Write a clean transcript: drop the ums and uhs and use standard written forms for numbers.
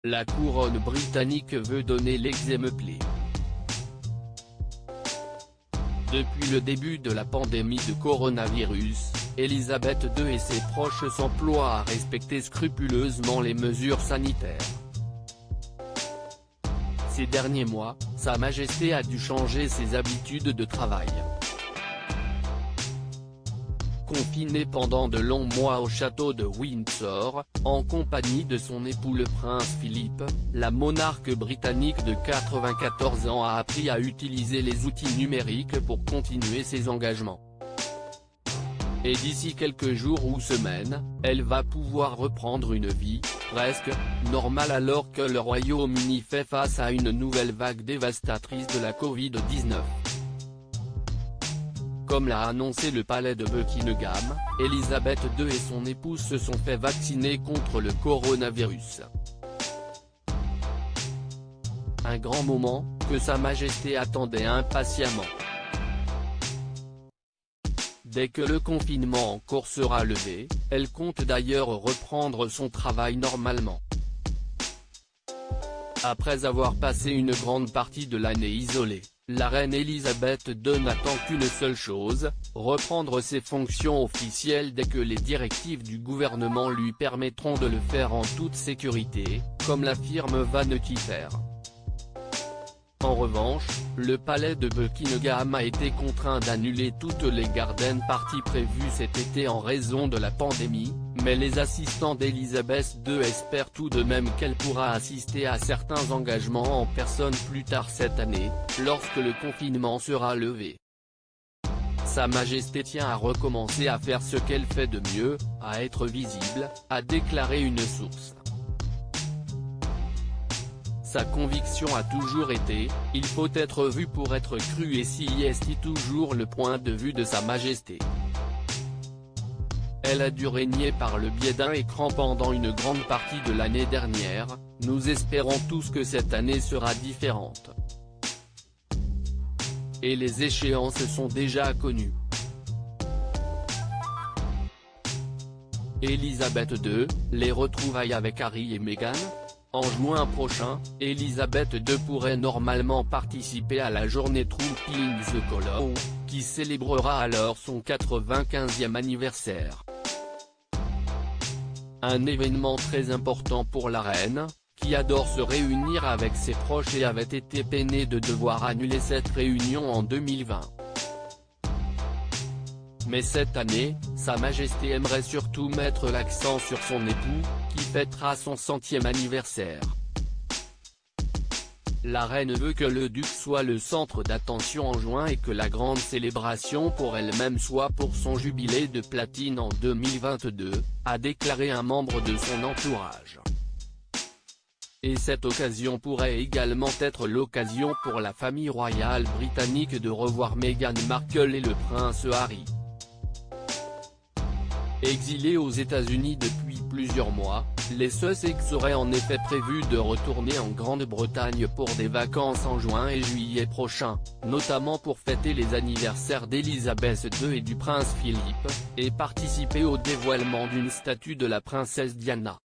La couronne britannique veut donner l'exemple. Depuis le début de la pandémie de coronavirus, Elisabeth II et ses proches s'emploient à respecter scrupuleusement les mesures sanitaires. Ces derniers mois, Sa Majesté a dû changer ses habitudes de travail. Confinée pendant de longs mois au château de Windsor, en compagnie de son époux le prince Philippe, la monarque britannique de 94 ans a appris à utiliser les outils numériques pour continuer ses engagements. Et d'ici quelques jours ou semaines, elle va pouvoir reprendre une vie, presque, normale alors que le Royaume-Uni fait face à une nouvelle vague dévastatrice de la Covid-19. Comme l'a annoncé le palais de Buckingham, Elisabeth II et son épouse se sont fait vacciner contre le coronavirus. Un grand moment, que Sa Majesté attendait impatiemment. Dès que le confinement en cours sera levé, elle compte d'ailleurs reprendre son travail normalement. Après avoir passé une grande partie de l'année isolée, la reine Elisabeth II n'attend qu'une seule chose, reprendre ses fonctions officielles dès que les directives du gouvernement lui permettront de le faire en toute sécurité, comme l'affirme Vanity Fair. En revanche, le palais de Buckingham a été contraint d'annuler toutes les garden parties prévues cet été en raison de la pandémie, mais les assistants d'Elisabeth II espèrent tout de même qu'elle pourra assister à certains engagements en personne plus tard cette année, lorsque le confinement sera levé. Sa Majesté tient à recommencer à faire ce qu'elle fait de mieux, à être visible, a déclaré une source. Sa conviction a toujours été, il faut être vu pour être cru et si est toujours le point de vue de Sa Majesté. Elle a dû régner par le biais d'un écran pendant une grande partie de l'année dernière, nous espérons tous que cette année sera différente. Et les échéances sont déjà connues. Elisabeth II, les retrouvailles avec Harry et Meghan ? En juin prochain, Elisabeth II pourrait normalement participer à la journée Trumping the Colour, qui célébrera alors son 95e anniversaire. Un événement très important pour la reine, qui adore se réunir avec ses proches et avait été peinée de devoir annuler cette réunion en 2020. Mais cette année, Sa Majesté aimerait surtout mettre l'accent sur son époux, qui fêtera son 100e anniversaire. La reine veut que le duc soit le centre d'attention en juin et que la grande célébration pour elle-même soit pour son jubilé de platine en 2022, a déclaré un membre de son entourage. Et cette occasion pourrait également être l'occasion pour la famille royale britannique de revoir Meghan Markle et le prince Harry. Exilés aux États-Unis depuis plusieurs mois, les Sussex auraient en effet prévu de retourner en Grande-Bretagne pour des vacances en juin et juillet prochains, notamment pour fêter les anniversaires d'Elisabeth II et du prince Philippe, et participer au dévoilement d'une statue de la princesse Diana.